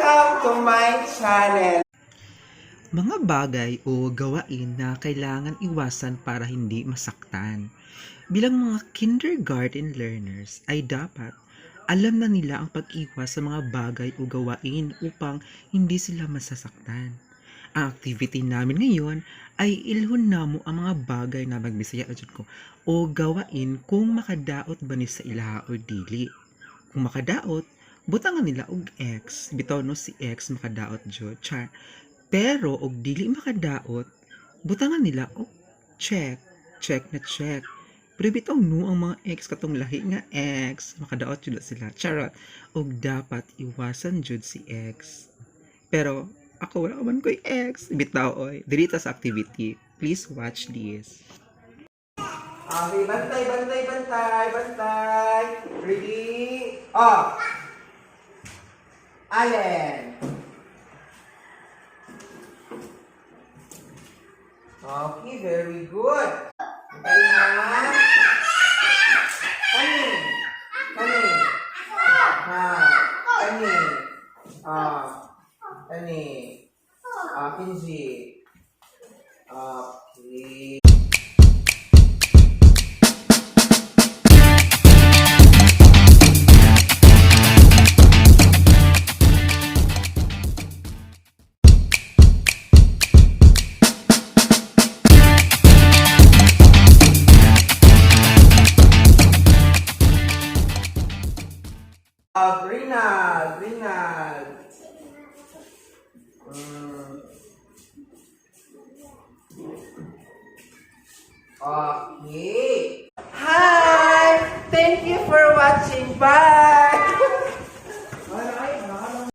Welcome to my channel! Mga bagay o gawain na kailangan iwasan para hindi masaktan. Bilang mga kindergarten learners ay dapat alam na nila ang pag-iwas sa mga bagay o gawain upang hindi sila masasaktan. Ang activity namin ngayon ay ilhon namo ang mga bagay na magbisaya ko o gawain kung makadaot ba ni sa ilaha o dili. Kung makadaot, butangan nila og X, bitaw no si X makadaot jud, char. Pero og dili makadaot, butangan nila og check, check na check. Pero bitaw no ang mga X katong lahi nga X, makadaot jud sila, charot. Og dapat iwasan jud si X. Pero ako wala man ko'y X, bitaw oy. Dili ta sa activity. Please watch this. Okay, bantay, bantay, bantay, bantay. Ready? Off! Allen. Okay, very good. Okay na. Kanin. Kanin. Ha. Kanin. Kanin. Kinji. Okay. Greenal, Greenal. Okay. Hi! Thank you for watching. Bye!